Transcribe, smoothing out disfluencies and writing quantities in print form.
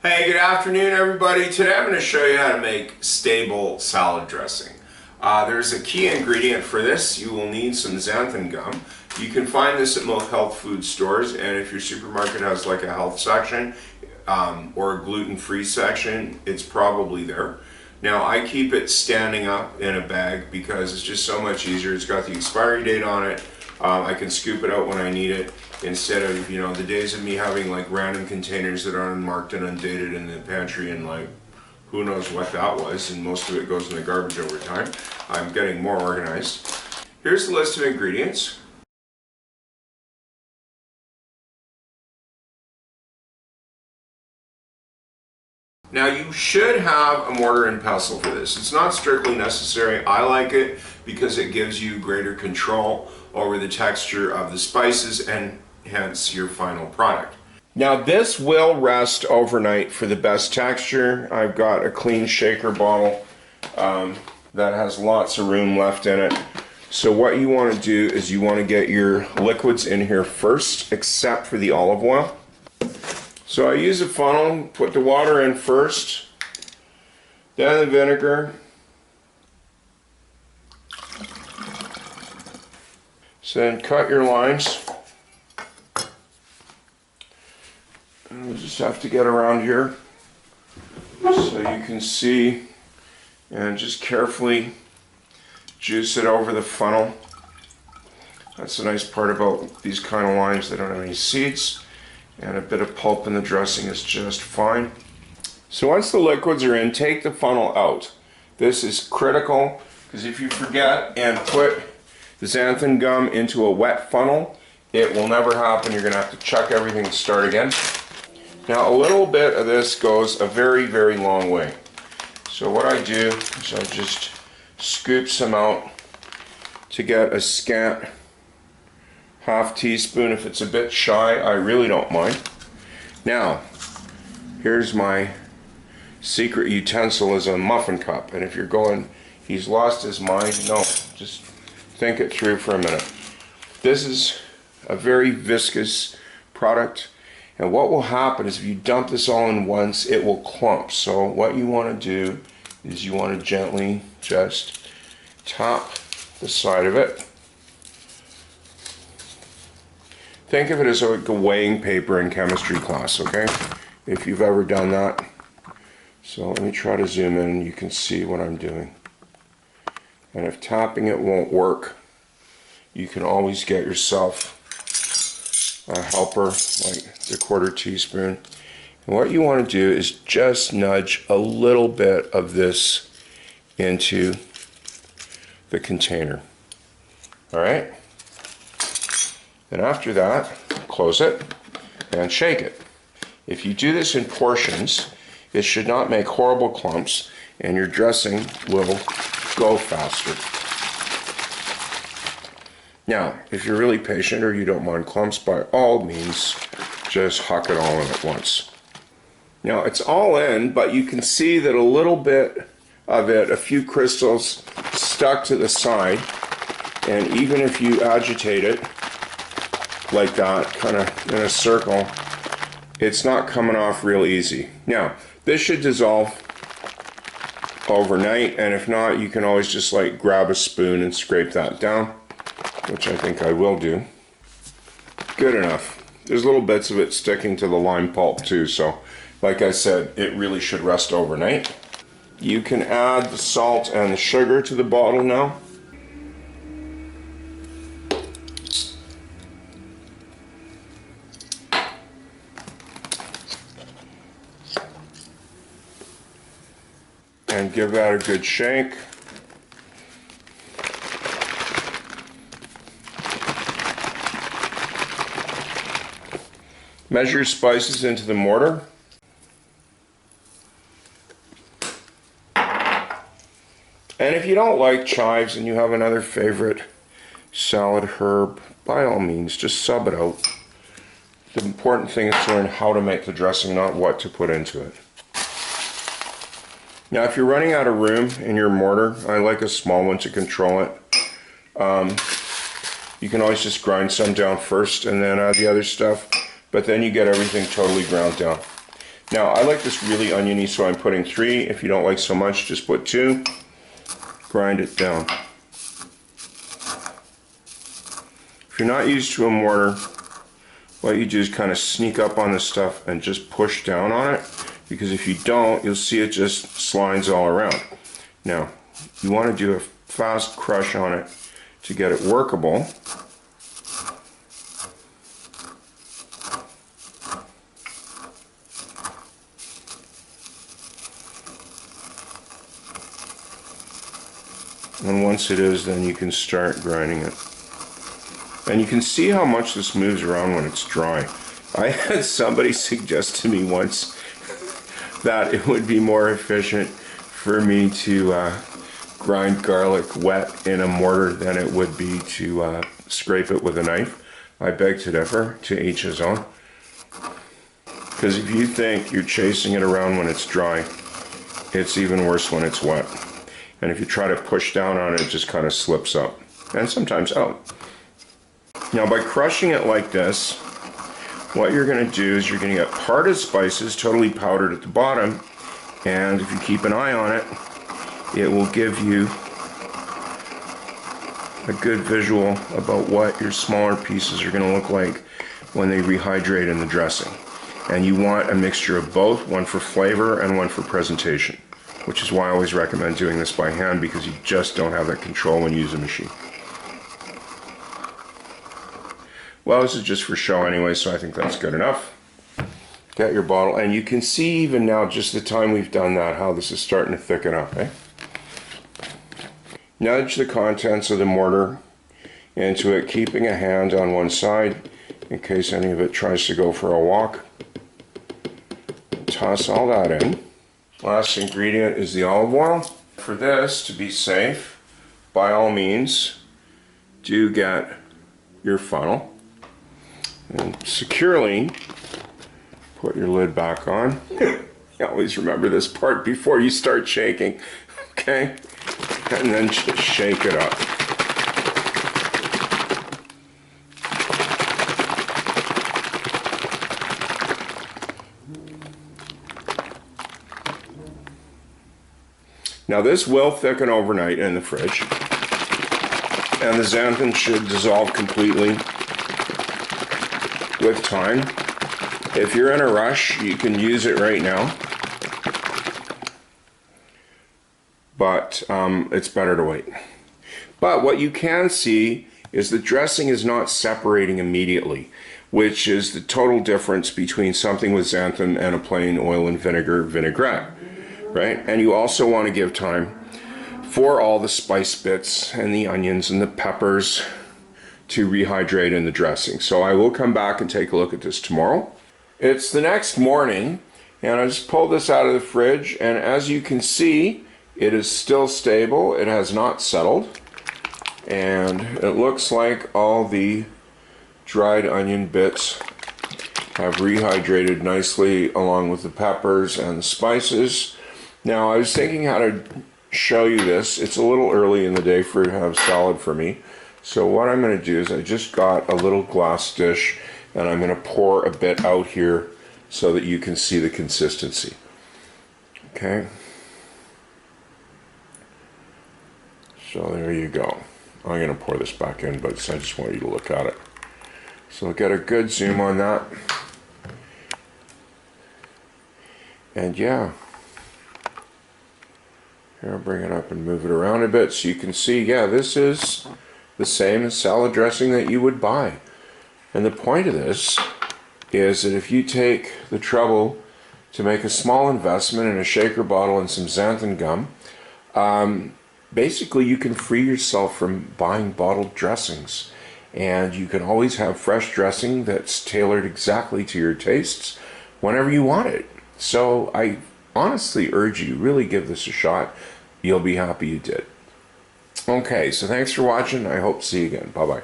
Hey, good afternoon everybody. Today I'm going to show you how to make stable salad dressing. There's a key ingredient for this. You will need some xanthan gum. You can find this at most health food stores, and if your supermarket has like a health section or a gluten-free section, it's probably there. Now I keep it standing up in a bag because it's just so much easier. It's got the expiry date on it. I can scoop it out when I need it instead of, the days of me having like random containers that are unmarked and undated in the pantry and like who knows what that was, and most of it goes in the garbage over time. I'm getting more organized. Here's the list of ingredients. Now you should have a mortar and pestle for this. It's not strictly necessary. I like it because it gives you greater control over the texture of the spices and hence your final product. Now this will rest overnight for the best texture. I've got a clean shaker bottle that has lots of room left in it. So what you want to do is you want to get your liquids in here first, except for the olive oil. So I use a funnel, put the water in first, then the vinegar, so then cut your lines. And we just have to get around here so you can see, and just carefully juice it over the funnel. That's the nice part about these kind of limes, they don't have any seeds. And a bit of pulp in the dressing is just fine. So once the liquids are in, take the funnel out. This is critical because if you forget and put the xanthan gum into a wet funnel, it will never happen. You're going to have to chuck everything and start again. Now a little bit of this goes a very, very long way. So what I do is I just scoop some out to get a scant half teaspoon. If it's a bit shy, I really don't mind. Now, here's my secret utensil, is a muffin cup. And if you're going, he's lost his mind, no, just think it through for a minute. This is a very viscous product. And what will happen is if you dump this all in once, it will clump. So what you want to do is you want to gently just tap the side of it. Think of it as like a weighing paper in chemistry class, okay? If you've ever done that. So let me try to zoom in and you can see what I'm doing. And if tapping it won't work, you can always get yourself a helper, like the 1/4 teaspoon. And what you want to do is just nudge a little bit of this into the container. All right? And after that, close it and shake it. If you do this in portions, it should not make horrible clumps and your dressing will go faster. Now, if you're really patient or you don't mind clumps, by all means, just huck it all in at once. Now, it's all in, but you can see that a little bit of it, a few crystals, stuck to the side. And even if you agitate it, like that, kind of in a circle, it's not coming off real easy. Now, this should dissolve overnight, and if not, you can always just like grab a spoon and scrape that down, which I think I will do. Good enough. There's little bits of it sticking to the lime pulp too, so like I said, it really should rest overnight. You can add the salt and the sugar to the bottle now. And give that a good shake. Measure your spices into the mortar. And if you don't like chives and you have another favorite salad herb, by all means, just sub it out. The important thing is to learn how to make the dressing, not what to put into it. Now, if you're running out of room in your mortar, I like a small one to control it. You can always just grind some down first and then add the other stuff, but then you get everything totally ground down. Now, I like this really oniony, so I'm putting 3. If you don't like so much, just put 2. Grind it down. If you're not used to a mortar, what you do is kind of sneak up on this stuff and just push down on it, because if you don't, you'll see it just slides all around. Now, you want to do a fast crush on it to get it workable. And once it is, then you can start grinding it. And you can see how much this moves around when it's dry. I had somebody suggest to me once that it would be more efficient for me to grind garlic wet in a mortar than it would be to scrape it with a knife. I beg to differ, to each his own. Because if you think you're chasing it around when it's dry, it's even worse when it's wet. And if you try to push down on it, it just kind of slips up, and sometimes out. Now, by crushing it like this, what you're going to do is you're going to get part of spices totally powdered at the bottom, and if you keep an eye on it, it will give you a good visual about what your smaller pieces are going to look like when they rehydrate in the dressing. And you want a mixture of both, one for flavor and one for presentation, which is why I always recommend doing this by hand, because you just don't have that control when you use a machine. Well, this is just for show anyway, so I think that's good enough. Get your bottle, and you can see even now, just the time we've done that, how this is starting to thicken up, eh? Nudge the contents of the mortar into it, keeping a hand on one side in case any of it tries to go for a walk. Toss all that in. Last ingredient is the olive oil. For this to be safe, by all means, do get your funnel and securely put your lid back on. You always remember this part before you start shaking, okay? And then just shake it up. Now this will thicken overnight in the fridge, and the xanthan should dissolve completely with time. If you're in a rush, you can use it right now, but it's better to wait. But what you can see is the dressing is not separating immediately, which is the total difference between something with xanthan and a plain oil and vinegar vinaigrette. Right? And you also want to give time for all the spice bits and the onions and the peppers to rehydrate in the dressing. So I will come back and take a look at this tomorrow. It's the next morning, and I just pulled this out of the fridge, and as you can see, it is still stable. It has not settled, and it looks like all the dried onion bits have rehydrated nicely along with the peppers and the spices. Now, I was thinking how to show you this. It's a little early in the day for to have salad for me. So what I'm going to do is I just got a little glass dish, and I'm going to pour a bit out here so that you can see the consistency. Okay. So there you go. I'm going to pour this back in, but I just want you to look at it. So I'll get a good zoom on that. And yeah. Here, I'll bring it up and move it around a bit so you can see, yeah, this is the same as salad dressing that you would buy. And the point of this is that if you take the trouble to make a small investment in a shaker bottle and some xanthan gum, basically you can free yourself from buying bottled dressings. And you can always have fresh dressing that's tailored exactly to your tastes whenever you want it. So I honestly urge you, really give this a shot. You'll be happy you did. Okay, so thanks for watching. I hope to see you again. Bye-bye.